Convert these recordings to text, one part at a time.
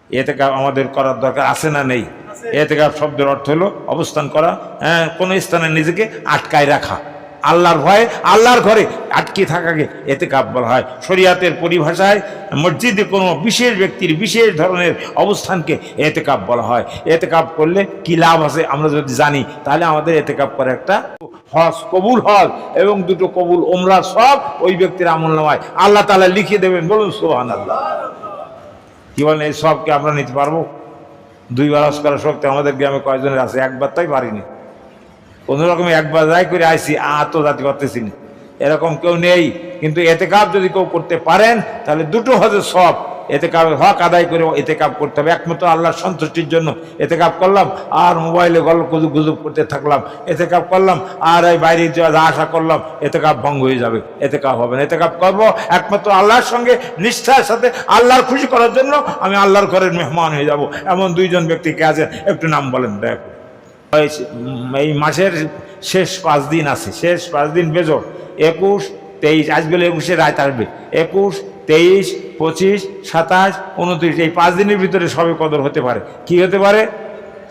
এতেকাফ আমাদের করার দরকার আছে না নেই? এতেকাফ শব্দের অর্থ হলো অবস্থান করা, কোনো স্থানে নিজেকে আটকায় রাখা, আল্লাহর ভয়ে আল্লাহর ঘরে আটকে থাকাকে এতেকাফ বলা হয়। শরিয়াতের পরিভাষায় মসজিদে কোনো বিশেষ ব্যক্তির বিশেষ ধরনের অবস্থানকে এতেকাফ বলা হয়। এতেকাফ করলে কি লাভ আছে আমরা যদি জানি, তাহলে আমাদের এতেকাফ করে একটা হজ কবুল হজ এবং দুটো কবুল ওমরা সব ওই ব্যক্তির আমলনামায় আল্লাহ তাআলা লিখে দেবেন। বলুন সুবহানাল্লাহ। কি বলেন, এই সবকে আমরা নিতে পারবো? দুইবার হজ করার শক্তি আমাদের গ্রামে কয়েকজনের আছে? একবার তাই পারিনি, কোনো রকমে একবার যাই করে আইসি, আত্মজাতি করতেছি না, এরকম কেউ নেই। কিন্তু এতেকাফ যদি কেউ করতে পারেন তাহলে দুটো হজের সব, এতেকাফের হক আদায় করে এতেকাফ করতে হবে। একমাত্র আল্লাহর সন্তুষ্টির জন্য এতেকাফ করলাম আর মোবাইলে গল্প গুজব করতে থাকলাম, এতেকাফ করলাম আর এই বাইরে যাওয়া আশা করলাম, এতেকাফ ভঙ্গ হয়ে যাবে, এতেকাফ হবে না। এতেকাফ করবো একমাত্র আল্লাহর সঙ্গে নিষ্ঠার সাথে, আল্লাহর খুশি করার জন্য। আমি আল্লাহর ঘরের মেহমান হয়ে যাব। এমন দুইজন ব্যক্তিকে আছেন, একটু নাম বলেন। দেখ, এই মাসের শেষ 5 দিন আছে, শেষ 5 দিন বেজোড় 21, 23, আজ বলে 21-এ রাত আসবে, 21, 23, 25, 27, 29, এই 5 দিনের ভিতরে সবে কদর হতে পারে। কি হতে পারে?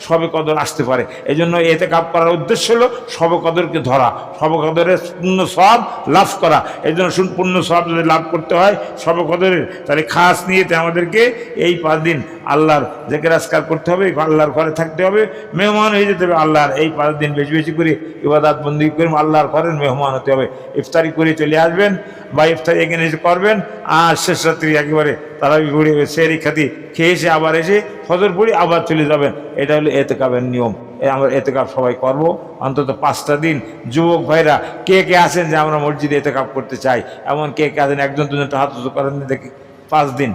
সবে কদর আসতে পারে। এই জন্য এতেকাফ করার উদ্দেশ্য হলো সবে কদরকে ধরা, সবে কদরের পূর্ণ সওয়াব লাভ করা। এই জন্য পূর্ণ সওয়াব যদি লাভ করতে হয় সবে কদরের, তাহলে খাস নিয়েতে আমাদেরকে এই 5 দিন আল্লাহর জিকির আজকার করতে হবে, আল্লাহর ঘরে থাকতে হবে, মেহমান হয়ে যেতে হবে আল্লাহর। এই 5 দিন বেশি বেশি করে ইবাদত বন্দেগী করে আল্লাহর ঘরের মেহমান হতে হবে। ইফতারি করে চলে আসবেন বা ইফতারি এখানে এসে করবেন, আর শেষ রাত্রি একেবারে তারাবি পড়ে সেহরি খাতি খেয়ে এসে আবার এসে ফজর পড়ে আবার চলে যাবেন। এটা হলো এতেকাফের নিয়ম। আমরা এতেকাফ সবাই করব অন্তত 5টা দিন। যুবক ভাইরা কে কে আছেন যে আমরা মসজিদে এতেকাফ করতে চাই? এমন কে কে আছেন? একজন দুজনটা হাত উঁচু করেন দেখি। 5 দিন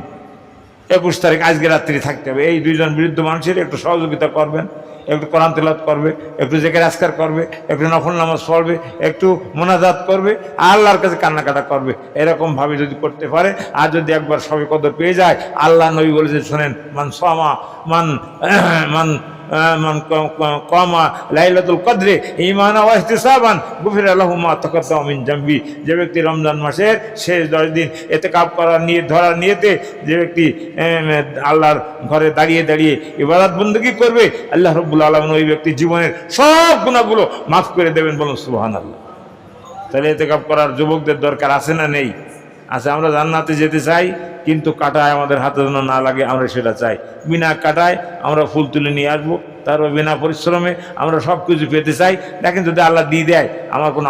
21 তারিখ আজকে রাত্রি থাকতে হবে। এই 2জন বৃদ্ধ মানুষের একটু সহযোগিতা করবেন, একটু কোরআন তেলাওয়াত করবে, একটু জিকির আজকার করবে, একটু নফল নামাজ পড়বে, একটু মোনাজাত করবে, আল্লাহর কাছে কান্নাকাটা করবে। এরকমভাবে যদি করতে পারে, আর যদি একবার সবে কদর পেয়ে যায়, আল্লাহ নবী বলেছেন শোনেন, মান সামা মান মান মান কামা লাইলাতুল কদরে ঈমানান ওয়া ইহতিসাবান গুফিরা লাহু মা তাকাদ্দামা মিন যামবি। যে ব্যক্তি রমজান মাসের শেষ 10 দিন ইতিকাফ করার নিয়ত ধরার নিয়তে যে ব্যক্তি আল্লাহর ঘরে দাঁড়িয়ে দাঁড়িয়ে ইবাদত বন্দেগী করবে, আল্লাহ রাব্বুল আলামিন ওই ব্যক্তির জীবনের সব গুনাহগুলো মাফ করে দেবেন। বলুন সুবহানাল্লাহ। তাহলে ইতিকাফ করার যুবকদের দরকার আছে না নেই? আছে। আমরা জান্নাতে যেতে চাই, কিন্তু কাটায় আমাদের হাতে যেন না লাগে, আমরা সেটা চাই। বিনা কাটায় আমরা ফুল তুলে নিয়ে আসবো, তারপর বিনা পরিশ্রমে আমরা সব কিছু পেতে চাই। দেখেন যদি আল্লাহ দিয়ে দেয়, আমার কোনো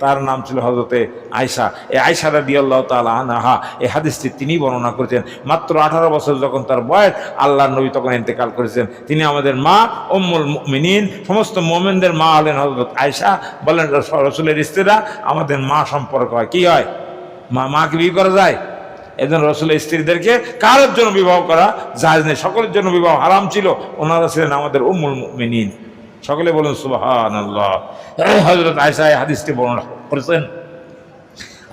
তার নাম ছিল হযরতে আয়েশা। এই আয়েশা রাদিয়াল্লাহু তাআলা আনহা, এই হাদিসটি তিনি বর্ণনা করেছেন। মাত্র 18 বছর যখন তার বয়স, আল্লাহর নবী তখন ইন্তেকাল করেছেন। তিনি আমাদের মা উম্মুল মুমিনিন, সমস্ত মুমিনদের মা হলেন হযরত আয়েশা। বলেন রাসূলের স্ত্রীরা আমাদের মা সম্পর্ক হয়। কি হয়? মাকে বিয়ে করা যায়? এজন্য রাসূলের স্ত্রীদেরকে কারোর জন্য বিবাহ করা জায়েজ নেই, সকলের জন্য বিবাহ হারাম ছিল। ওনারা ছিলেন আমাদের উম্মুল মুমিনিন। সকলে বলুন সুবহানাল্লাহ। হযরত আয়েশা এই হাদিসটি বর্ণনা করেছেন।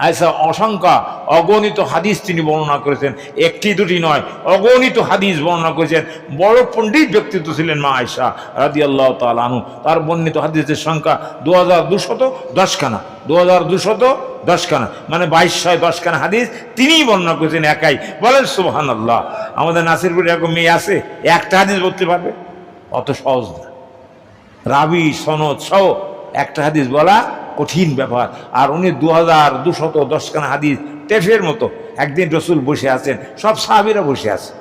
আয়েশা অসংখ্য অগণিত হাদিস তিনি বর্ণনা করেছেন, একটি দুটি নয়, অগণিত হাদিস বর্ণনা করেছেন। বড় পণ্ডিত ব্যক্তিত্ব ছিলেন মা আয়েশা রাদিয়াল্লাহু তাআলা আনহু। তার বর্ণিত হাদিসের সংখ্যা 2210 খানা। 2210 খানা মানে 2210 খানা হাদিস তিনিই বর্ণনা করেছেন একাই। বলেন সুবহানাল্লাহ। আমাদের নাসিরপুরে এরকম মেয়ে আছে, একটা হাদিস বলতে পারবে? অত সহজ না। রাবি সনদ সহ একটা হাদিস বলা কঠিন ব্যাপার। আর উনি 2210 খানা হাদিস টেফের মতো। একদিন রসুল বসে আছেন, সব সাহাবীরা বসে আছে,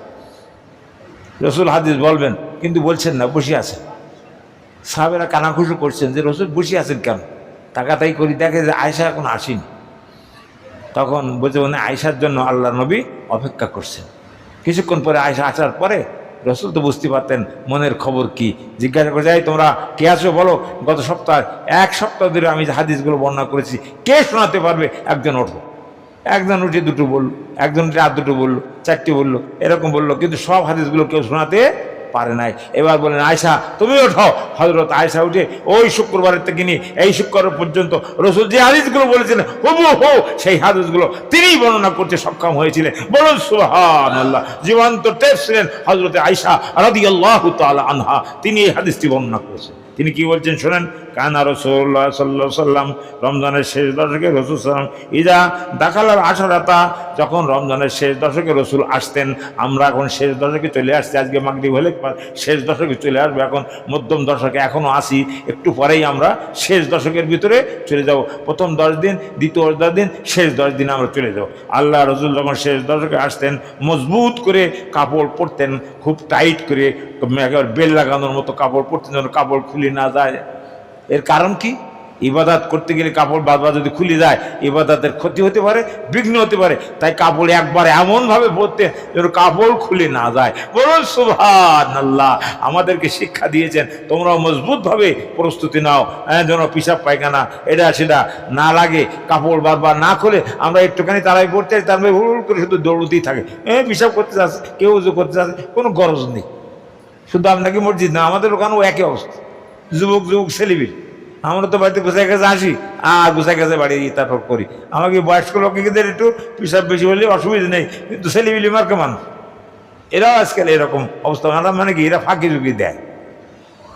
রসুল হাদিস বলবেন কিন্তু বলছেন না, বসে আছেন। সাহাবীরা কানাঘুষো করছেন যে রসুল বসে আছেন কেন? তাকাতাই করি, দেখে যে আয়েশা এখন আসেনি। তখন বলছে উনি আয়েশার জন্য আল্লাহ নবী অপেক্ষা করছেন। কিছুক্ষণ পরে আয়েশা আসার পরে রসুল তো বুঝতে পারতেন মনের খবর কি। জিজ্ঞাসা করে যাই তোমরা কে আছো বলো, গত সপ্তাহে 1 সপ্তাহ ধরে আমি যে হাদিসগুলো বর্ণনা করেছি কে শোনাতে পারবে? একজন ওঠো। একজন উঠে 2টো বললো, একজন উঠে আর 2টো বললো, 4টে বললো, এরকম বললো, কিন্তু সব হাদিসগুলো কেউ শোনাতে পারে নাই। এবার বলেন আয়েশা তুমি ওঠো। হযরত আয়েশা উঠে ওই শুক্রবারের থেকে নিয়ে এই শুক্রবার পর্যন্ত রসুল যে হাদিসগুলো বলেছিলেন হুবহু সেই হাদিসগুলো তিনি বর্ণনা করতে সক্ষম হয়েছিলেন। বলুন সুবহানাল্লাহ। জীবন্ত টেপ ছিলেন হযরত আয়েশা রাদিয়াল্লাহু তাআলা আনহা। তিনি এই হাদিসটি বর্ণনা করেছেন। তিনি কি বলছেন শোনেন। কানা রাসূলুল্লাহ সাল্লাল্লাহু আলাইহি ওয়াসাল্লাম রমজানের শেষ দশকে রাসূল সাল্লাম ইজা দাখালাল আশরাতা, যখন রমজানের শেষ দশকে রাসূল আসতেন। আমরা এখন শেষ দশকে চলে আসছি, আজকে মাগরিব হলে শেষ দশকে চলে আসবে, এখন মধ্যম দশকে এখনও আসি, একটু পরেই আমরা শেষ দশকের ভিতরে চলে যাব। প্রথম 10 দিন, দ্বিতীয় 10 দিন, শেষ 10 দিন আমরা চলে যাব। আল্লাহ রাসূল যখন শেষ দশকে আসতেন মজবুত করে কাপড় পরতেন, খুব টাইট করে বেল লাগানোর মতো কাপড় পরতেন যেন কাপড় খুলে না যায়। এর কারণ কি? ইবাদত করতে গেলে কাপড় বারবার যদি খুলে যায় ইবাদতের ক্ষতি হতে পারে, বিঘ্ন হতে পারে। তাই কাপড় একবার এমনভাবে পরতে যেন কাপড় খুলে না যায়। বলুন সুবহানাল্লাহ। আমাদেরকে শিক্ষা দিয়েছেন তোমরা মজবুতভাবে প্রস্তুতি নাও, যেন পিসাব পায়খানা এটা সেটা না লাগে, কাপড় বারবার না খুলে আমরা একটুখানি তারাই পড়তে তারপরে হুল করে শুধু দৌড়তেই থাকে। পিসাব করতে যাচ্ছে, কেউ উজু করতে যাচ্ছে, কোনো গরজ নেই। শুধু আপনাকে মসজিদ না, আমাদের ওখানেও একই অবস্থা। যুবক ছেলেবিল, আমরা তো বাড়িতে গোছায় কাছে আসি আর গোছায় কাছে বাড়ি তারপর করি। আমাকে বয়স্ক লোকেদের একটু পিসাব বেশি হলে অসুবিধা নেই, কিন্তু ছেলেবিলি মার্কে মানুষ এরাও আজকাল এরকম অবস্থা। মানে কি, এরা ফাঁকি ঝুঁকি দেয়,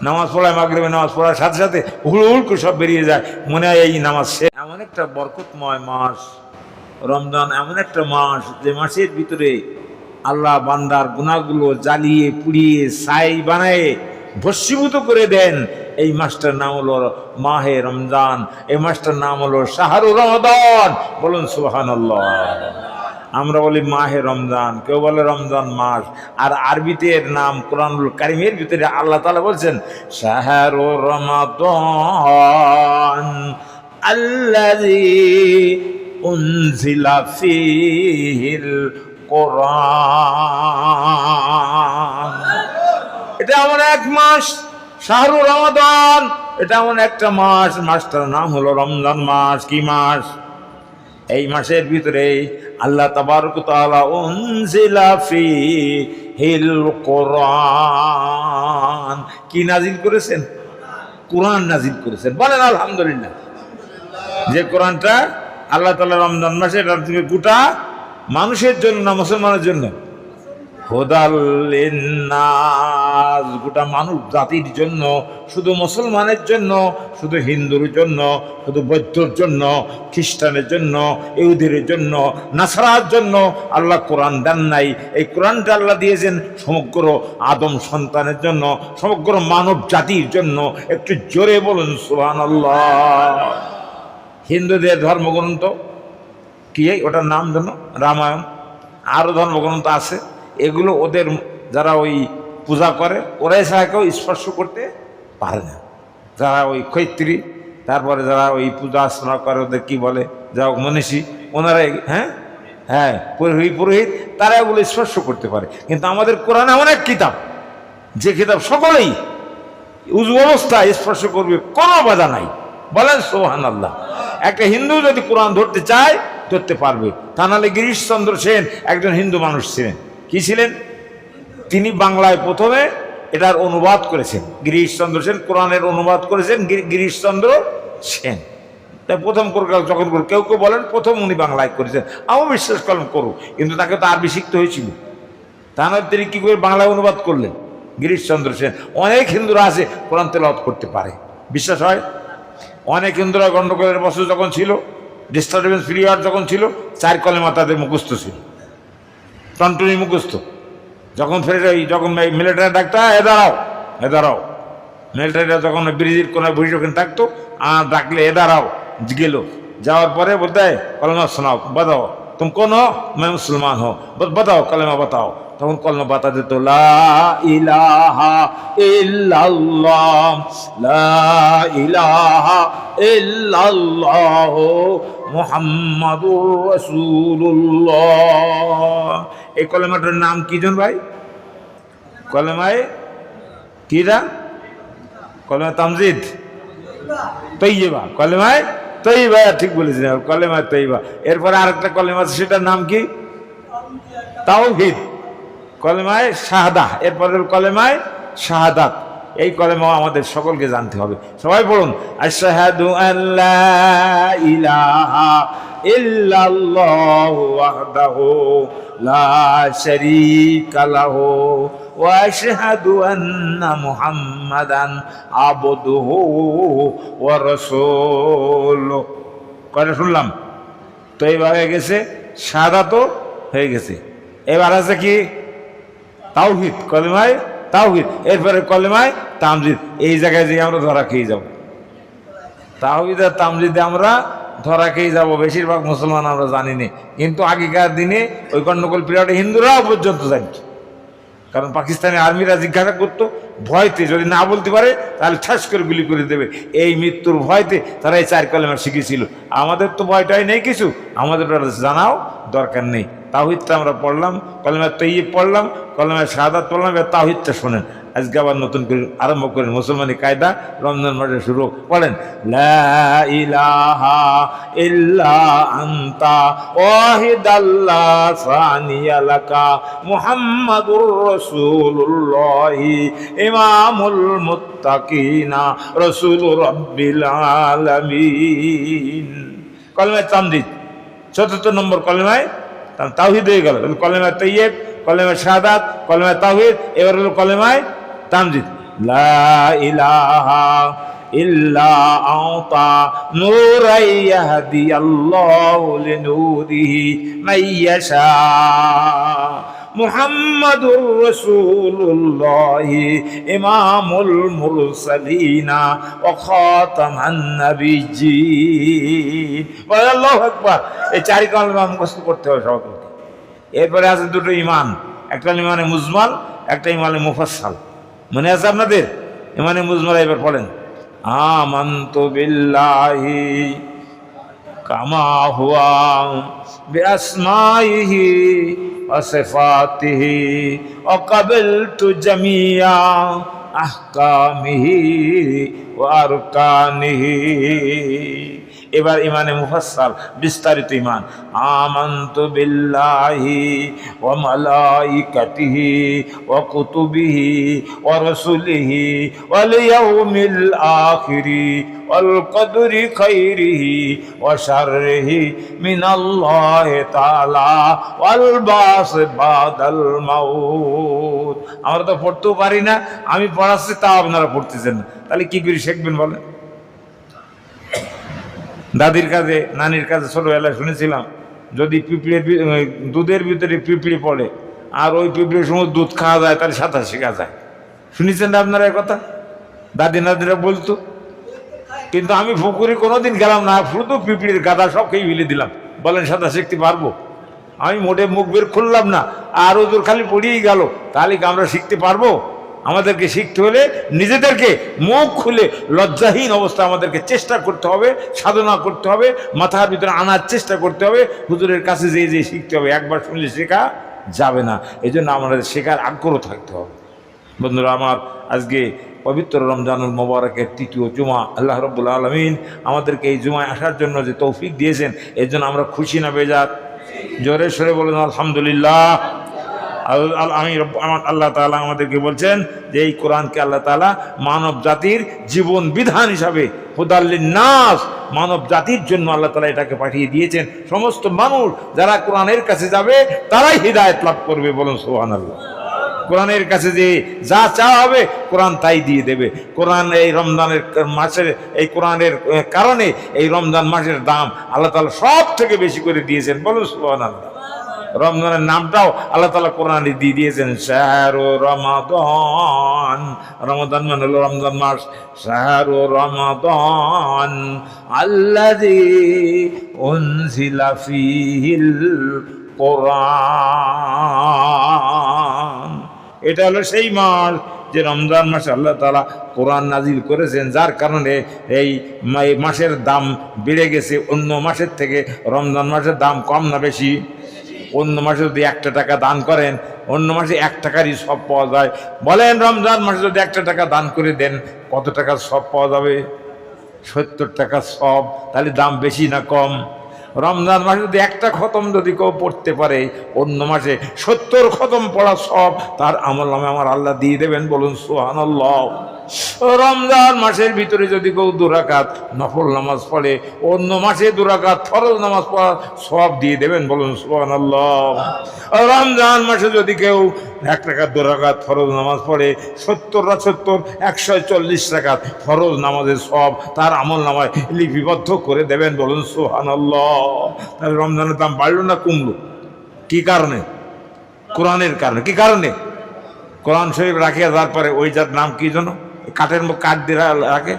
নামাজ পড়ায়, মাগরিবে নামাজ পড়ার সাথে সাথে হুড় করে সব বেরিয়ে যায়, মনে হয় এই নামাজ সে। এমন একটা বরকতময় মাস রমজান, এমন একটা মাস যে মাসের ভিতরে আল্লাহ বান্দার গুনাহগুলো জ্বালিয়ে পুড়িয়ে ছাই বানায় ভস্মীভূত করে দেন। এই মাসটার নাম হলো মাহে রমজান, এই মাসটার নাম হলো শাহরুর রমাদান। বলুন সুবহানাল্লাহ। আমরা বলি মাহে রমজান, কেউ বলে রমজান মাস। আর আরবিতে এর নাম কোরআনুল কারীমের ভিতরে আল্লাহ তাআলা বলছেন শাহরুর রমাদান আল্লাযী উনজিলা ফীহিল কোরআন। এটা এমন এক মাস, শাহরুর রমাদান, এটা এমন একটা মাস, মাসটার নাম হলো রমজান মাস। কি মাস? এই মাসের ভিতরে আল্লাহ তাবারক ওয়া তাআলা উনজিলা ফীহিল কোরআন, কি নাজিল করেছেন? কোরআন নাজিল করেছেন। বলেন আলহামদুলিল্লাহ। যে কোরআনটা আল্লাহ তাআলা রমজান মাসে গোটা মানুষের জন্য না মুসলমানের জন্য? হুদাল লিন্নাস, গোটা মানব জাতির জন্য, শুধু মুসলমানের জন্য, শুধু হিন্দুর জন্য, শুধু বৌদ্ধর জন্য, খ্রিস্টানের জন্য, ইহুদির জন্য, নাসারার জন্য আল্লাহ কোরআন দেন নাই। এই কোরআনটা আল্লাহ দিয়েছেন সমগ্র আদম সন্তানের জন্য, সমগ্র মানব জাতির জন্য। একটু জোরে বলুন সুবহানাল্লাহ। হিন্দুদের ধর্মগ্রন্থ কি, ওটার নাম যেন রামায়ণ, আরও ধর্মগ্রন্থ আছে, এগুলো ওদের যারা ওই পূজা করে ওরাই ছাড়া কেউ স্পর্শ করতে পারে না। যারা ওই ক্ষৈত্রী, তারপরে যারা ওই পূজা অর্চনা করে, ওদের কি বলে, যা মনীষী, ওনারাই পুরোহিত, তারা এগুলো স্পর্শ করতে পারে। কিন্তু আমাদের কোরআন এমন এক কিতাব, যে কিতাব সকলেই উজু অবস্থায় স্পর্শ করবে, কোনো বাধা নাই। বলেন সুবহানাল্লাহ। একটা হিন্দু যদি কোরআন ধরতে চায় ধরতে পারবে, তা নাহলে গিরিশচন্দ্র সেন একজন হিন্দু মানুষ ছিলেন। কি ছিলেন? তিনি বাংলায় প্রথমে এটার অনুবাদ করেছেন। গিরিশচন্দ্র সেন কোরআনের অনুবাদ করেছেন, গিরিশচন্দ্র সেন। তাই প্রথম যখন কেউ কেউ বলেন প্রথম উনি বাংলায় করেছেন, আমি বিশ্বাস করু, কিন্তু তাকে তো আরবি শিখতে হয়েছিল। তা নয় তিনি কী করে বাংলায় অনুবাদ করলেন? গিরিশচন্দ্র সেন। অনেক হিন্দুরা আছে কোরআন তেলাওয়াত করতে পারে, বিশ্বাস হয়। অনেক হিন্দুরা গণ্ডগোলের বছর যখন ছিল, ডিস্টারবেন্স পিরিয়ড যখন ছিল, 4 কলেমা তাদের মুখস্থ ছিল, টনটনি মুখস্থ। যখন যখন মিলিটারি ডাকতো এ দাঁড়াও, মিলিটারিরা যখন ব্রিজের কোনায় বসে ওখানে থাকতো, আর ডাকলে এ দাঁড়াও, গেল, যাওয়ার পরে বলতে কলেমা শোনাও, বাতাও तुम कौन हो? मैं मुसलमान हूँ, बस बताओ कलेमा बताओ। তখন কলমা বাতা দিত, লা ইলাহা ইল্লাল্লাহ, লা ইলাহা ইল্লাল্লাহ মুহাম্মাদুর রাসূলুল্লাহ। এই কলেমাটার নাম কি জন ভাই? কলেমায় কিরা? কলেমা তামজিদ, তৈয়বা, কলেমায় তৈয়বা, ঠিক বলেছেন, কলেমায় তৈয়বা। এরপরে আরেকটা কলেমা আছে, সেটার নাম কি? তাওহীদ। কলেমায় শাহাদা, এরপরে কলেমায় শাহাদাত, এই কলেমা আমাদের সকলকে জানতে হবে। সবাই পড়ুন, আশহাদু আল্লা ইলাহা ইল্লাল্লাহু ওয়াহদাহু লা শারীকা লাহু ওয়া আশহাদু আন্না মুহাম্মাদান আবদুহু ওয়া রাসূলুহু। কয়টা শুনলাম? তো এইবার হয়ে গেছে শাহাদাতও হয়ে গেছে। এবার আছে কি? তাওহীদ। কলেমায় তাওহীদ, এরপরে কলেমায় তামজিদ। এই জায়গায় যে আমরা ধরা খেয়ে যাব, তাওহীদ আর তামজিদে আমরা ধরা খেয়ে যাব। বেশিরভাগ মুসলমান আমরা জানি না, কিন্তু আগেকার দিনে ওই গণ্ডগোল পিরিয়ডে হিন্দুরাও পর্যন্ত জানত। কারণ পাকিস্তানি আর্মিরা জিজ্ঞাসা করতো, ভয়তে যদি না বলতে পারে তাহলে ঠাস করে গুলি করে দেবে। এই মৃত্যুর ভয়তে তারা এই 4 কলেমা শিখেছিল। আমাদের তো ভয়টাই নেই কিছু, আমাদের জানাও দরকার নেই। তাওহীদটা আমরা পড়লাম, কলেমা তৈয়ব পড়লাম, কলেমা শাহাদাত পড়লাম, এবার তাওহীদটা শোনেন। আজকে আবার নতুন করে আরম্ভ করেন মুসলমানি কায়দা, রমজান মাসে শুরু করেন। লা ইলাহা ইল্লা আনতা ওয়াহিদাল্লা সানিয়া লাকা মুহাম্মাদুর রাসূলুল্লাহি ইমামুল মুত্তাকিনা রাসূলুর রাব্বিল আলামিন। কলেমায়ে তামজিদ ৪৪ নম্বর কলেমায় তাওহীদ হয়ে গেল। কলেমায়ে তৈয়ব, কলেমায়ে শাহাদাত, কলেমায়ে তাওহীদ, এবার হলো কলেমায়ে তামজিদ। লা ইলাহা ইল্লা আনতা নূরান ইয়াহদিয়াল্লাহু লিনূরিহি মাইয়াশা মুহাম্মাদুর রাসূলুল্লাহি ইমামুল মুরসালিনা ওয়া খাতামান নাবিয়্যিন। আল্লাহু আকবার। এই 4 কলেমা মুখস্থ করতে হবে সবাইকে। এরপরে আছে দুটো ঈমান, একটা ঈমানে মুজমাল, একটা ঈমানে মুফাসসাল। মনে আছে আপনাদের? ঈমানে মুজমাল এবার পড়েন। আমানতু বিল্লাহি কামা হুয়া বিআসমাইহি ওয়া সিফাতিহি ওয়া ক্বাবালতু জামিয়া আহকামিহি ওয়া আরকানিহি। এবার ইমানে মুফাসসাল, বিস্তারিত ইমান। আমানতু বিল্লাহি ওয়া মালাইকাতিহি ওয়া কুতুবিহি ওয়া রাসূলিহি ওয়াল ইয়াউমিল আখিরি ওয়াল কদরি খাইরিহি ওয়া শাররিহি মিনাল্লাহি তাআলা ওয়াল বাস বাদাল মাউত। আমরা তো পড়তেও পারি না, আমি পড়াচ্ছি তা আপনারা পড়তেছেন না, তাহলে কি করে শিখবেন বলেন? দাদির কাছে, নানির কাছে ছোটবেলায় শুনেছিলাম, যদি দুধের ভিতরে পিঁপড়ে পড়ে আর ওই পিঁপড়ের সময় দুধ খাওয়া যায় তাহলে সাঁতার শেখা যায়। শুনেছেন না আপনারা এই কথা? দাদি নাদিরা বলতো। কিন্তু আমি পুকুরে কোনোদিন গেলাম না, শুধু পিঁপড়ির গাদা সব খেয়ে ফেলে দিলাম। বলেন সাঁতার শিখতে পারবো? আমি মোটে মুখ বের খুললাম না, আর ওদের খালি পড়িয়েই গেল। তাহলে কি আমরা শিখতে পারবো? আমাদেরকে শিখতে হলে নিজেদেরকে মুখ খুলে লজ্জাহীন অবস্থা আমাদেরকে চেষ্টা করতে হবে, সাধনা করতে হবে, মাথার ভিতরে আনার চেষ্টা করতে হবে, হুজুরের কাছে যে শিখতে হবে। একবার শুনলে শেখা যাবে না, এই জন্য আমাদের শেখার আগ্রহ থাকতে হবে। বন্ধুরা আমার, আজকে পবিত্র রমজানুল মোবারকের ৩য় জুমা, আল্লাহ রাব্বুল আলামিন আমাদেরকে এই জুমায় আসার জন্য যে তৌফিক দিয়েছেন, এর জন্য আমরা খুশি না বেজার? জোরে সরে বলেন আলহামদুলিল্লাহ। আমার আল্লাহ তাআলা আমাদেরকে বলছেন যে এই কোরআনকে আল্লাহ তাআলা মানব জাতির জীবন বিধান হিসাবে, হুদাল লিন্নাস, মানব জাতির জন্য আল্লাহ তাআলা এটাকে পাঠিয়ে দিয়েছেন। সমস্ত মানুষ যারা কোরআনের কাছে যাবে তারাই হিদায়াত লাভ করবে। বলুন সুবহানাল্লাহ। কোরআনের কাছে যে যা চাওয়া হবে কোরআন তাই দিয়ে দেবে। কোরআন এই রমজানের মাসের, এই কোরআনের কারণে এই রমজান মাসের দাম আল্লাহ তাআলা সব থেকে বেশি করে দিয়েছেন। বলুন সুবহানাল্লাহ। রমজানের নামটাও আল্লাহ তাআলা কোরআনে দিয়ে দিয়েছেন, শাহরু রমাদান। রমাদান মানে হলো রমজান মাস। শাহরু রমাদান আল্লাযী উনজিলা ফীহিল কোরআন। এটা হলো সেই মাস যে রমজান মাসে আল্লাহ তাআলা কোরআন নাজিল করেছেন, যার কারণে এই মাসের দাম বেড়ে গেছে অন্য মাসের থেকে। রমজান মাসের দাম কম না বেশি? অন্য মাসে যদি 1 টাকা দান করেন, অন্য মাসে 1 টাকারই সব পাওয়া যায়। বলেন রমজান মাসে যদি 1 টাকা দান করে দেন কত টাকা সব পাওয়া যাবে? 70 টাকা সব। তাহলে দাম বেশি না কম? রমজান মাসে যদি একটা খতম যদি কেউ পড়তে পারে, অন্য মাসে 70 খতম পড়া সব তার আমল নামে আমার আল্লাহ দিয়ে দেবেন, বলুন সুবহানাল্লাহ। রমজান মাসের ভিতরে যদি কেউ 2 রাকাত নফল নামাজ পড়ে, অন্য মাসে 2 রাকাত ফরজ নামাজ পড়া সব দিয়ে দেবেন, বলুন সুবহানাল্লাহ। রমজান মাসে যদি কেউ 1 রাকাত 2 রাকাত ফরজ নামাজ পড়ে, 70 140 রাকাত ফরজ নামাজের সব তার আমল নামায় লিপিবদ্ধ করে দেবেন, বলুন সুবহানাল্লাহ। তাহলে রমজানের দাম বাড়লো না কমলো? কি কারণে? কোরআনের কারণে। কি কারণে? কোরআন শরীফ রাখিয়া যাওয়ার পরে ওই যার নাম কি যেন কাঠের মুখ কাঠ দিয়ে রাখে,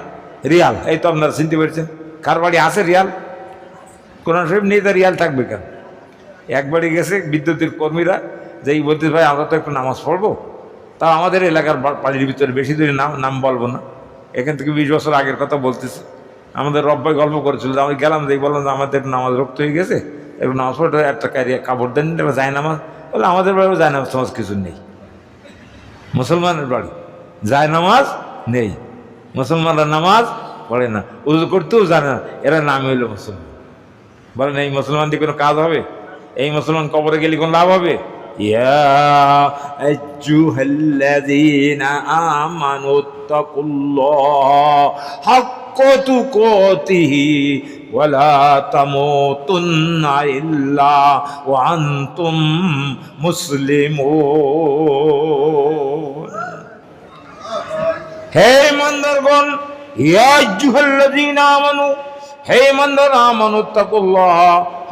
রিয়াল। এই তো আপনারা চিনতে পেরেছেন। কার বাড়ি আছে রিয়াল? কোরআন শরীফ নিয়ে তো রিয়াল থাকবে কেন? একবারই গেছে বিদ্যুতের কর্মীরা, যে এই বলতে ভাই আমরা তো একটু নামাজ পড়বো, তা আমাদের এলাকার বাড়ির ভিতরে বেশি দূরে নাম বলবো না, এখান থেকে 20 বছর আগের কথা বলতেছি। আমাদের রব্বাই গল্প করেছিল, আমি গেলাম, যে বললাম যে আমাদের একটু নামাজ রক্ত হয়ে গেছে, একটু নামাজ পড়ে একটা কাপড় দেন, যায় নামাজ। বলে আমাদের বাড়িও যায় নামাজ সমাজ কিছু নেই, মুসলমানের বাড়ি যায় নামাজ নেই, মুসলমানরা নামাজ পড়ে না, উজু করতেও জানে না, এরা নাম হইল মুসলমান। বলেন এই মুসলমান দিয়ে কোনো কাজ হবে? এই মুসলমান কবরে গেলে কোনো লাভ হবে? ইয়া আইয়ুহাল্লাযীনা আমানুত্তাকুল্লাহ হাক্কা তুকাতিহি ওয়া লা তামুতুন্না ইল্লা ওয়া আনতুম মুসলিমুন। হে ইমানদারগণ, ইয়া আইয়ুহাল্লাযীনা আমানু, হে ইমানদার, আমানুত্তাকুল্লাহ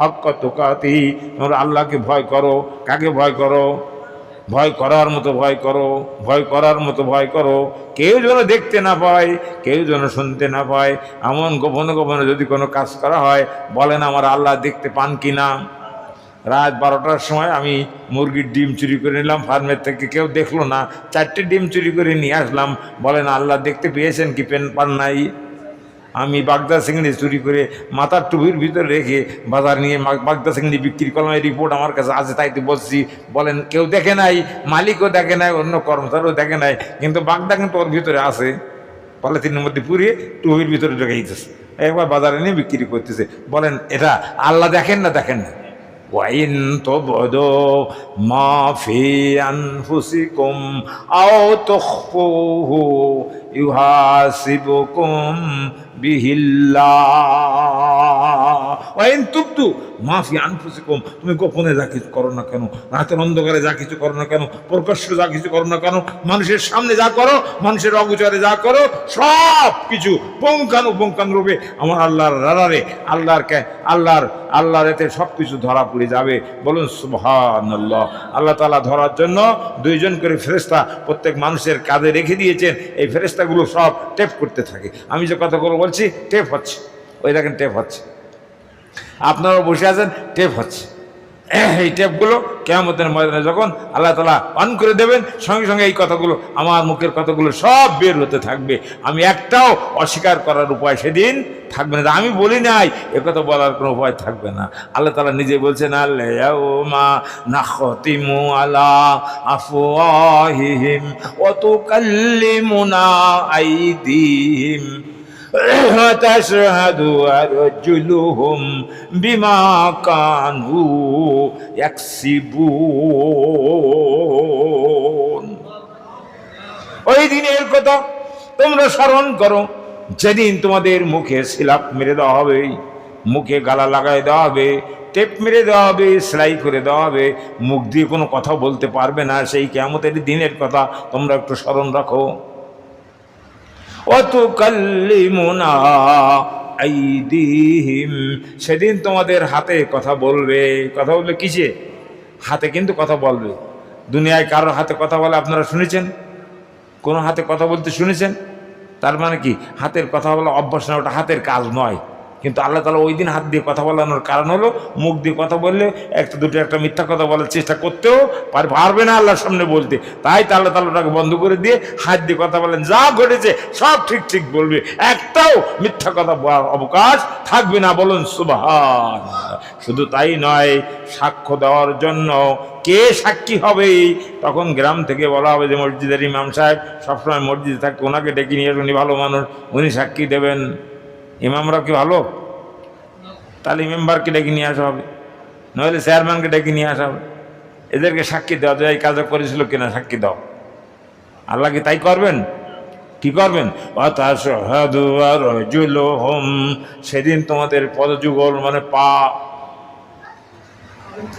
হাক্কা তুকাতিহি, তোমরা আল্লাহকে ভয় করো। কাকে ভয় করো? ভয় করার মতো ভয় করো, ভয় করার মতো ভয় করো। কেউ যেন দেখতে না পায়, কেউ যেন শুনতে না পায়। এমন গোপনে গোপনে যদি কোনো কাজ করা হয়, বলেন আমার আল্লাহ দেখতে পান কি না? রাত 12টার সময় আমি মুরগির ডিম চুরি করে নিলাম ফার্মের থেকে, কেউ দেখলো না, 4টে ডিম চুরি করে নিয়ে আসলাম, বলেন আল্লাহ দেখতে পেয়েছেন কি পান নাই? আমি বাগদা চিংড়ি চুরি করে মাথার টুপির ভিতরে রেখে বাজার নিয়ে বাগদা চিংড়ি বিক্রি করলাম, এই রিপোর্ট আমার কাছে আছে, তাই তো বলছি। বলেন কেউ দেখে নাই, মালিকও দেখে নাই, অন্য কর্মচারীও দেখে নাই, কিন্তু বাগদা কিন্তু ওর ভিতরে আছে, পলিথিনের মধ্যে পুড়িয়ে টুপির ভিতরে রেখে দিতেছে, একবার বাজারে নিয়ে বিক্রি করতেছে। বলেন এটা আল্লাহ দেখেন না? দেখেন না। ওয়াইন তুবদু মা ফি আনফুসিকুম আও তুখফুহু ইউহাসিবুকুম বিহিল্লাহ। ওয়াইন তুবদু মা ফি আনফুসিকুম, তুমি গোপনে যা কিছু করো না কেন, রাতের অন্ধকারে যা কিছু করো না কেন, প্রকাশ্যে যা কিছু করো না কেন, মানুষের সামনে যা করো, মানুষের অগোচরে যা করো, সব কিছু পুঙ্খানুপুঙ্খানুরূপে আমার আল্লাহর রাডারে, আল্লাহর এতে সব কিছু ধরা পড়ে যাবে। বলুন সুবহানাল্লাহ। আল্লাহ তাআলা ধরার জন্য 2 জন করে ফেরেশতা প্রত্যেক মানুষের কাঁধে রেখে দিয়েছেন। এই ফেরেশতাগুলো সব টেপ করতে থাকে। আমি যে কথাগুলো বলছি টেপ হচ্ছে, ওই দেখেন টেপ হচ্ছে, আপনারাও বসে আছেন, টেপ হচ্ছে। এই টেপগুলো কিয়ামতের ময়দানে যখন আল্লাহ তাআলা অন করে দেবেন, সঙ্গে সঙ্গে এই কথাগুলো, আমার মুখের কথাগুলো সব বের হতে থাকবে। আমি একটাও অস্বীকার করার উপায় সেদিন থাকবে না। আমি বলি নাই, একথা বলার কোনো উপায় থাকবে না। আল্লাহ তাআলা নিজে বলছেন, আল-ইয়াউমা নাখতিমু আলা আফওয়াহিহিম ওয়া তুকাল্লিমুনা আইদিহিম وتشهد أرجلهم بما كانوا يكسبون। ওই দিনের কথা তোমরা স্মরণ করো, যেদিন তোমাদের মুখে সিলাপ মেরে দেওয়া হবে, মুখে গালা লাগাই দেওয়া হবে, টেপ মেরে দেওয়া হবে, সেলাই করে দেওয়া হবে, মুখ দিয়ে কোনো কথা বলতে পারবে না। সেই কিয়ামতের দিনের কথা তোমরা একটু স্মরণ রাখো। ওয়াতুকাল্লিমুনা আইদিহিম, সেদিন তোমাদের হাতে কথা বলবে। কথা বলবে কিসে? হাতে কিন্তু কথা বলবে। দুনিয়ায় কারোর হাতে কথা বলে আপনারা শুনেছেন? কোনো হাতে কথা বলতে শুনেছেন? তার মানে কি হাতের কথা বলা অভ্যাস না, ওটা হাতের কাজ নয়। কিন্তু আল্লাহ তাআলা ওই দিন হাত দিয়ে কথা বলানোর কারণ হলো, মুখ দিয়ে কথা বললে একটা দুটো একটা মিথ্যা কথা বলার চেষ্টা করতেও পারবে না আল্লাহর সামনে বলতে। তাই তো আল্লাহ তাআলা ওটাকে বন্ধ করে দিয়ে হাত দিয়ে কথা বলেন, যা ঘটেছে সব ঠিক ঠিক বলবে, একটাও মিথ্যা কথা বলার অবকাশ থাকবে না। বলুন সুবহানাল্লাহ। শুধু তাই নয়, সাক্ষ্য দেওয়ার জন্য কে সাক্ষী হবে, তখন গ্রাম থেকে বলা হবে যে মসজিদের ইমাম সাহেব সবসময় মসজিদে থাকতে, ওনাকে ডেকে নিয়ে, উনি ভালো মানুষ, উনি সাক্ষী দেবেন। ইমামরা কি ভালো? তাহলে মেম্বারকে ডেকে নিয়ে আসা হবে, নইলে চেয়ারম্যানকে ডেকে নিয়ে আসা হবে, এদেরকে সাক্ষী দেওয়া যায় এই কাজটা করেছিল কিনা সাক্ষী দাও। আল্লাহ কি তাই করবেন? কি করবেন? সেদিন তোমাদের পদযুগল মানে পা,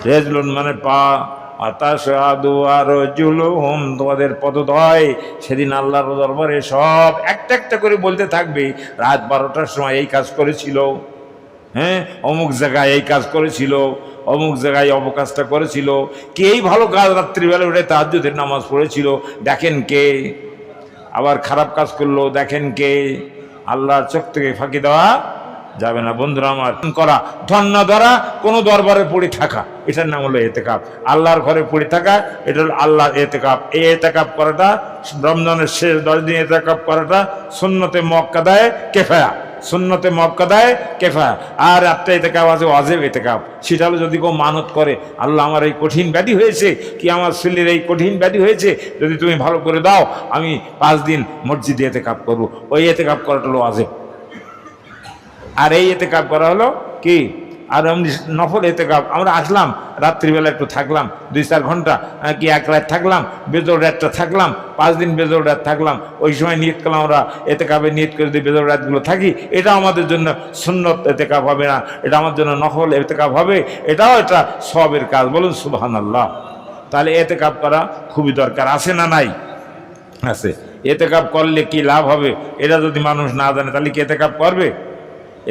রেজলুন মানে পা, তোমাদের পদদয় সেদিন আল্লাহর দরবারে সব একটা একটা করে বলতে থাকবে, রাত 12টার সময় এই কাজ করেছিল, হ্যাঁ অমুক জায়গায় এই কাজ করেছিল, অমুক জায়গায় অবকাশটা করেছিল, কে এই ভালো কাজ রাত্রিবেলা উঠে তাহাজ্জুদের নামাজ পড়েছিল দেখেন কে, আবার খারাপ কাজ করলো দেখেন কে। আল্লাহর চোখ থেকে ফাঁকি দেওয়া যাবে না। বন্ধুরা আমার, করা ধন্না দ্বারা কোনো দরবারে পড়ে থাকা, এটার নাম হলো এতেকাব। আল্লাহর ঘরে পড়ে থাকা, এটা হলো আল্লাহর এতেকাব। এই এতেকাব করাটা, রমজানের শেষ 10 দিন এতেকাব করাটা সুন্নতে মুআক্কাদায়ে কিফায়া, সুন্নতে মুআক্কাদায়ে কিফায়া। আর একটা এতেকাব আছে ওয়াজিব এতেকাব, সেটা হলো যদি কেউ মানত করে, আল্লাহ আমার এই কঠিন ব্যাধি হয়েছে, কি আমার ছেলের এই কঠিন ব্যাধি হয়েছে, যদি তুমি ভালো করে দাও আমি 5 দিন মসজিদে এতেকাব করবো, ওই এতেকাব করাটা হলো ওয়াজিব। আর এই এতেকাব করা হলো কি, আর এমনি নফল এতেকাব, আমরা আসলাম রাত্রিবেলা একটু থাকলাম 2-4 ঘন্টা, কি 1 রাত থাকলাম, বেজোর রাতটা থাকলাম, 5 দিন বেজোর রাত থাকলাম, ওই সময় নিয়ত করলাম আমরা এতেকাবে, নিয়ত করে যদি বেজোর রাতগুলো থাকি, এটা আমাদের জন্য সুন্নত এতেকাব হবে না, এটা আমার জন্য নফল এতেকাব হবে, এটাও এটা সওয়াবের কাজ। বলুন সুবহানাল্লাহ। তাহলে এতেকাব করা খুবই দরকার, আছে না নাই? আছে। এতেকাব করলে কি লাভ হবে এটা যদি মানুষ না জানে, তাহলে কি এতেকাব করবে?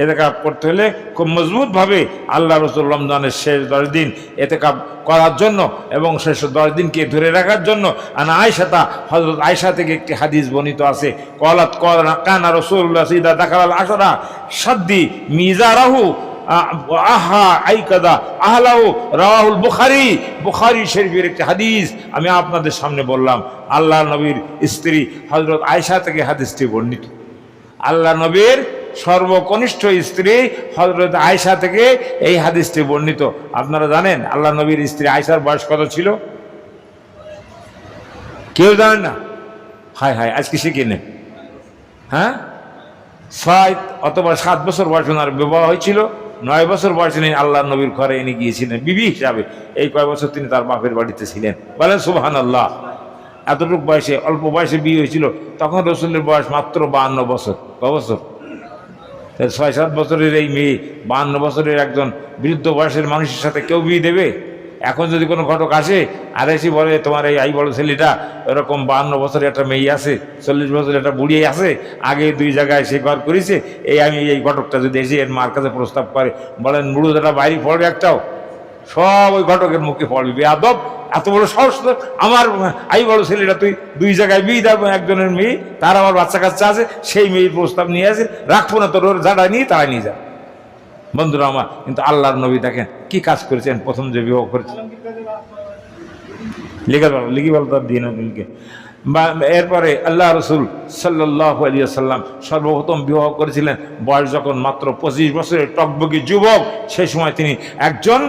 এতেকাব করতে হলে খুব মজবুতভাবে আল্লাহ রাসূল রমজানের শেষ 10 দিন এতেকাব করার জন্য এবং শেষ 10 দিনকে ধরে রাখার জন্য, আনা আয়েশা, হযরত আয়েশা থেকে একটি হাদিস বর্ণিত আছে, ক্বালাত কানা রাসূলুল্লাহ ইযা দাখালাল আশরা শাদ্দি মিজারাহু আহা আইকাদা আহলাহু, রাওয়াহুল বুখারী, বুখারী শরীফের একটি হাদিস আমি আপনাদের সামনে বললাম। আল্লাহ নবীর স্ত্রী হযরত আয়েশা থেকে হাদিসটি বর্ণিত। আল্লাহ নবীর সর্বকনিষ্ঠ স্ত্রী হযরত আয়েশা থেকে এই হাদিসটি বর্ণিত। আপনারা জানেন আল্লাহ নবীর স্ত্রী আয়েশার বয়স কত ছিল? কেউ জানেন না? হায় হায়, আজকে শিখে নেন। হ্যাঁ, 6 অথবা 7 বছর বয়স ওনার বিবাহ হয়েছিল, 9 বছর বয়সে তিনি আল্লাহ নবীর ঘরে এনে গিয়েছিলেন বিবি হিসাবে। এই কয় বছর তিনি তার বাপের বাড়িতে ছিলেন। বলেন সুবহানাল্লাহ। এতটুকু বয়সে, অল্প বয়সে বিয়ে হয়েছিল, তখন রসুলের বয়স মাত্র 52 বছর। ক বছর? 6-7 বছরের এই মেয়ে 52 বছরের একজন বৃদ্ধ বয়সের মানুষের সাথে কেউ বিয়ে দেবে? এখন যদি কোনো ঘটক আসে আর এসে বলে তোমার এই বড় ছেলেটা এরকম 52 বছরের একটা মেয়ে আছে, 40 বছরের একটা বুড়ি আছে, আগে 2 জায়গায় সে ঘর করেছে, আমি এই ঘটকটা যদি এসে এর মার কাছে প্রস্তাব করে, বলেন মুড়োটা বাইরে পড়বে একটাও, সব ওই ঘটকের মুখে পড়বে। বেয়াদব, এত বড় সাহস আমার বড় ছেলেটা তুই 2 জায়গায় বিয়ে দেবো, একজনের মেয়ে, তার আবার বাচ্চা কাচ্চা আছে, সেই মেয়ের প্রস্তাব নিয়ে আসে, রাখবো না তোর, যারা নিয়ে তারা নিয়ে যাবে। বন্ধুরা আমার, কিন্তু আল্লাহর নবী দেখেন কি কাজ করেছেন, প্রথম যে বিবাহ করেছেন লিখি বল তার দিন লিখে। এরপরে আল্লাহ রসুল সাল্লাল্লাহু আলাইহি ওয়াসাল্লাম সর্বপ্রথম বিবাহ করেছিলেন বয়স যখন মাত্র 25 বছরের টকবগি যুবক, সেই সময় তিনি একজন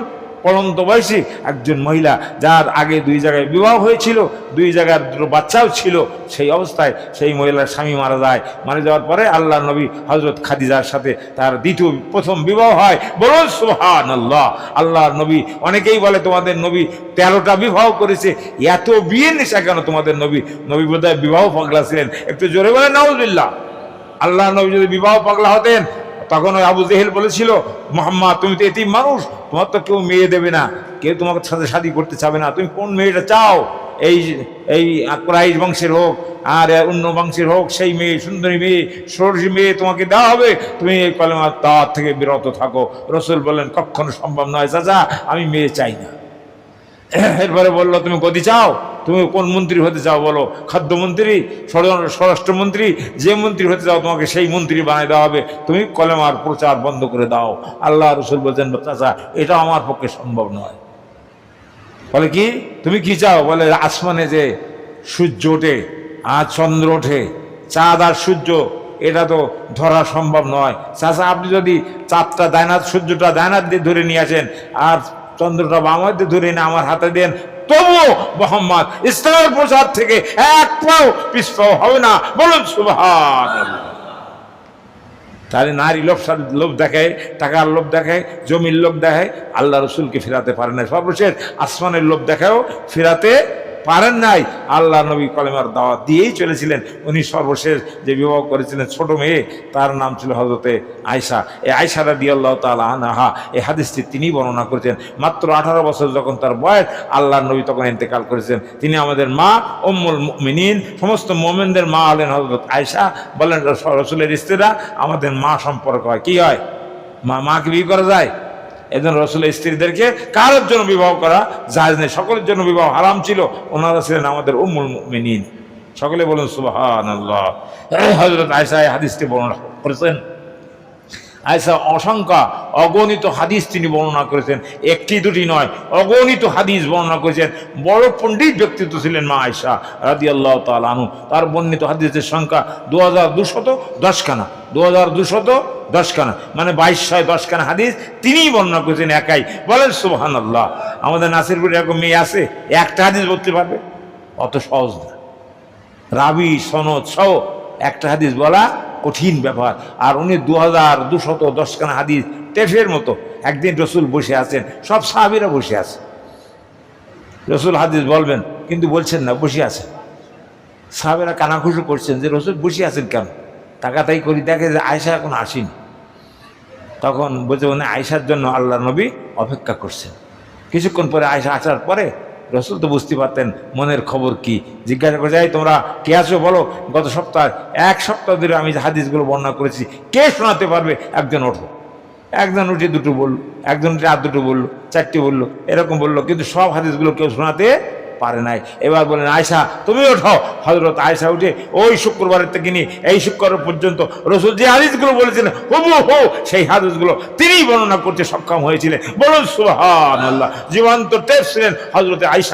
পড়ন্ত বয়সী একজন মহিলা, যার আগে 2 জায়গায় বিবাহ হয়েছিল, 2 জায়গার 2 বাচ্চাও ছিল, সেই অবস্থায় সেই মহিলার স্বামী মারা যায়। মারা যাওয়ার পরে আল্লাহ নবী হযরত খাদিজার সাথে তার প্রথম বিবাহ হয়। বলুন সুবহানাল্লাহ। আল্লাহ নবী, অনেকেই বলে তোমাদের নবী 13টা বিবাহ করেছে, এত বিয়ের নেশা কেন তোমাদের নবী? নবী বোধহয় বিবাহ পাগলা ছিলেন। একটু জোরে বলে নাউজুবিল্লাহ। আল্লাহ নবী যদি বিবাহ পাগলা হতেন, তখন ওই আবু জেহেল বলেছিল, মুহাম্মদ তুমি তো এতিম মানুষ, তোমার তো কেউ মেয়ে দেবে না, কেউ তোমার সাথে শাদী করতে চাবে না, তুমি কোন মেয়েটা চাও? এই কুরাইশ বংশের হোক আর অন্য বংশের হোক, সেই মেয়ে, সুন্দরী মেয়ে, ষোড়শী মেয়ে তোমাকে দেওয়া হবে, তুমি এই কলেমা তাওয়াত থেকে বিরত থাকো। রাসূল বললেন কখনো সম্ভব নয় চাচা, আমি মেয়ে চাই না। এরপরে বললো তুমি গদি চাও, তুমি কোন মন্ত্রী হতে চাও বলো? খাদ্যমন্ত্রী, স্বরাষ্ট্রমন্ত্রী, যে মন্ত্রী হতে চাও তোমাকে সেই মন্ত্রী বানিয়ে দেওয়া হবে, তুমি কলেমার প্রচার বন্ধ করে দাও। আল্লাহ রসুল বলছেন চাচা এটা আমার পক্ষে সম্ভব নয়। বলে কি তুমি কি চাও? বলে আসমানে যে সূর্য ওঠে আর চন্দ্র ওঠে, চাঁদ আর সূর্য, এটা তো ধরা সম্ভব নয়। চাচা আপনি যদি চাঁদটা ডাইনাত, সূর্যটা ডাইনাত দিয়ে ধরে নিয়ে আসেন আর চন্দ্রটা বামাত দিয়ে ধরে নিয়ে আমার হাতে দেন, তবুও মুহাম্মদ ইসলামের প্রচার থেকে এক পাও পিছপা হবে না। বলুন সুবহানাল্লাহ। তাহলে নারী লোভ দেখায়, টাকার লোভ দেখায়, জমির লোভ দেখায়, আল্লাহ রসুলকে ফেরাতে পারে না। সর্বশেষ আসমানের লোভ দেখায়ও ফেরাতে পারেন নাই। আল্লাহ নবী কলেমার দাওয়াত দিয়েই চলেছিলেন। উনি সর্বশেষ যে বিবাহ করেছিলেন ছোট মেয়ে, তার নাম ছিল হযরতে আয়েশা। এই আয়েশা রাদিয়াল্লাহু তাআলা আনহা এই হাদিসটি তিনি বর্ণনা করেছেন। মাত্র 18 বছর যখন তার বয়স, আল্লাহ নবী তখন ইন্তেকাল করেছেন। তিনি আমাদের মা উম্মুল মুমিনিন, সমস্ত মুমিনদের মা হলেন হযরত আয়েশা। বলেন রাসূলের স্ত্রীরা আমাদের মা সম্পর্ক হয়। কি হয়? মাকে বিয়ে করা যায়? এজন্য রাসূলের স্ত্রীদেরকে কারোর জন্য বিবাহ করা জায়েজ নেই, সকলের জন্য বিবাহ হারাম ছিল। ওনারা ছিলেন আমাদের উম্মুল মুমিনিন। সকলে বলুন সুবহানাল্লাহ। হযরত আয়েশা এই হাদিসটি বর্ণনা করেছেন। আয়েশা অসংখ্য অগণিত হাদিস তিনি বর্ণনা করেছেন, একটি দুটি নয়, অগণিত হাদিস বর্ণনা করেছেন। বড় পণ্ডিত ব্যক্তিত্ব ছিলেন মা আয়েশা রাদিয়াল্লাহু তাআলা আনহু। তার বর্ণিত হাদিসের সংখ্যা 2210 খানা, 2210 খানা, মানে 2210 খানা হাদিস তিনিই বর্ণনা করেছেন একাই। বলেন সুবহানাল্লাহ। আমাদের নাসিরপুরে এরকম মেয়ে আছে, একটা হাদিস বলতে পারবে? অত সহজ না। রাবি সনদ সহ একটা হাদিস বলা কঠিন ব্যাপার। আর উনি 2210 খানা হাদিস টেফের মতো। একদিন রসুল বসে আছেন, সব সাহাবীরা বসে আছে, রসুল হাদিস বলবেন কিন্তু বলছেন না, বসে আছেন। সাহাবীরা কানাঘুষো করছেন যে রসুল বসে আছেন কেন? তাকাতাই করি, দেখে যে আয়েশা এখন আসেনি। তখন বলছে উনি আয়েশার জন্য আল্লাহ নবী অপেক্ষা করছেন। কিছুক্ষণ পরে আয়েশা আসার পরে রসুল তো বুঝতে পারতেন মনের খবর কি। জিজ্ঞাসা করে, যাই তোমরা কে আছো বলো, গত সপ্তাহ 1 সপ্তাহ ধরে আমি যে হাদিসগুলো বর্ণনা করেছি কে শোনাতে পারবে? একজন ওঠো। একজন উঠে 2টো বললো, একজন উঠে আর 2টো বললো, 4টে বললো, এরকম বললো, কিন্তু সব হাদিসগুলো কেউ শোনাতে পারে নাই। এবার বলেন আয়েশা তুমি ওঠো। হযরত আয়েশা উঠে ওই শুক্রবারের থেকে নিয়ে এই শুক্রবার পর্যন্ত রসুল যে হাদিসগুলো বলেছিলেন হুবহু সেই হাদিসগুলো তিনি বর্ণনা করতে সক্ষম হয়েছিলেন। বলুন সুবহানাল্লাহ। জীবন্ত টেপ ছিলেন হযরত আয়েশা।